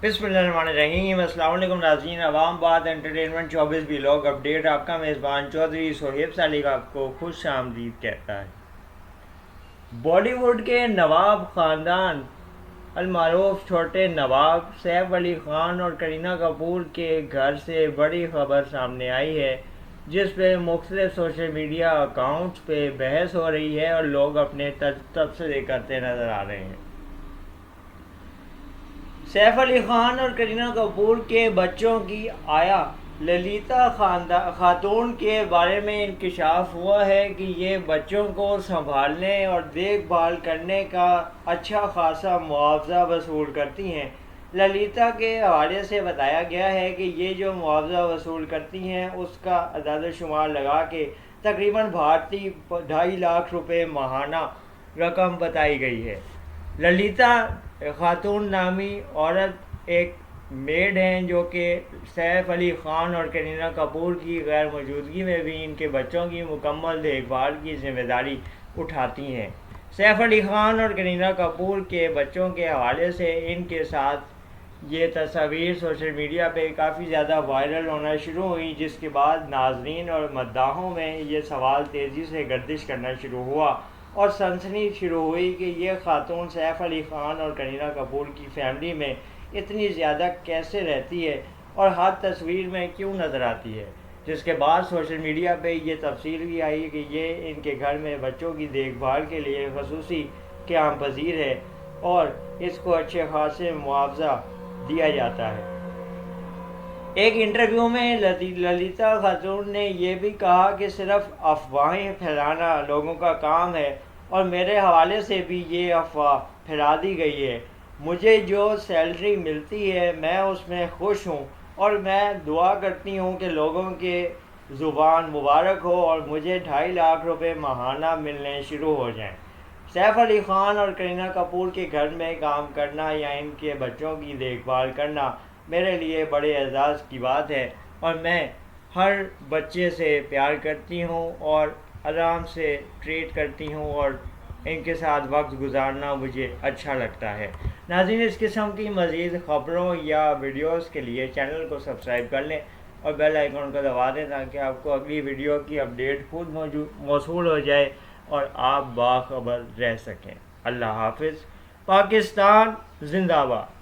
بسم اللہ الرحمن الرحیم۔ السلام علیکم ناظرین، عوام بات انٹرٹینمنٹ 24 ولاگ اپڈیٹ، آپ کا میزبان چودھری صہیب سالک آپ کو خوش آمدید کہتا ہے۔ بالی ووڈ کے نواب خاندان المعروف چھوٹے نواب سیف علی خان اور کرینہ کپور کے گھر سے بڑی خبر سامنے آئی ہے، جس پہ مختلف سوشل میڈیا اکاؤنٹس پہ بحث ہو رہی ہے اور لوگ اپنے تبصرے کرتے نظر آ رہے ہیں۔ سیف علی خان اور کرینہ کپور کے بچوں کی آیا للیتا خاتون کے بارے میں انکشاف ہوا ہے کہ یہ بچوں کو سنبھالنے اور دیکھ بھال کرنے کا اچھا خاصا معاوضہ وصول کرتی ہیں۔ للیتا کے حوالے سے بتایا گیا ہے کہ یہ جو معاوضہ وصول کرتی ہیں اس کا اعداد و شمار لگا کے تقریباً بھارتی 2.5 لاکھ روپے ماہانہ رقم بتائی گئی ہے۔ للیتا خاتون نامی عورت ایک میڈ ہیں جو کہ سیف علی خان اور کرینہ کپور کی غیر موجودگی میں بھی ان کے بچوں کی مکمل دیکھ بھال کی ذمہ داری اٹھاتی ہیں۔ سیف علی خان اور کرینہ کپور کے بچوں کے حوالے سے ان کے ساتھ یہ تصاویر سوشل میڈیا پہ کافی زیادہ وائرل ہونا شروع ہوئی، جس کے بعد ناظرین اور مداحوں میں یہ سوال تیزی سے گردش کرنا شروع ہوا اور سنسنی شروع ہوئی کہ یہ خاتون سیف علی خان اور کرینہ کپور کی فیملی میں اتنی زیادہ کیسے رہتی ہے اور ہر تصویر میں کیوں نظر آتی ہے، جس کے بعد سوشل میڈیا پہ یہ تفصیل بھی آئی کہ یہ ان کے گھر میں بچوں کی دیکھ بھال کے لیے خصوصی قیام پذیر ہے اور اس کو اچھے خاصے معاوضہ دیا جاتا ہے۔ ایک انٹرویو میں للیتا خاتون نے یہ بھی کہا کہ صرف افواہیں پھیلانا لوگوں کا کام ہے اور میرے حوالے سے بھی یہ افواہ پھیلا دی گئی ہے۔ مجھے جو سیلری ملتی ہے میں اس میں خوش ہوں اور میں دعا کرتی ہوں کہ لوگوں کے زبان مبارک ہو اور مجھے 2.5 لاکھ روپے ماہانہ ملنے شروع ہو جائیں۔ سیف علی خان اور کرینہ کپور کے گھر میں کام کرنا یا ان کے بچوں کی دیکھ بھال کرنا میرے لیے بڑے اعزاز کی بات ہے اور میں ہر بچے سے پیار کرتی ہوں اور آرام سے ٹریٹ کرتی ہوں اور ان کے ساتھ وقت گزارنا مجھے اچھا لگتا ہے۔ ناظرین، اس قسم کی مزید خبروں یا ویڈیوز کے لیے چینل کو سبسکرائب کر لیں اور بیل آئیکن کو دبا دیں تاکہ آپ کو اگلی ویڈیو کی اپڈیٹ خود موصول ہو جائے اور آپ باخبر رہ سکیں۔ اللہ حافظ۔ پاکستان زندہ باد۔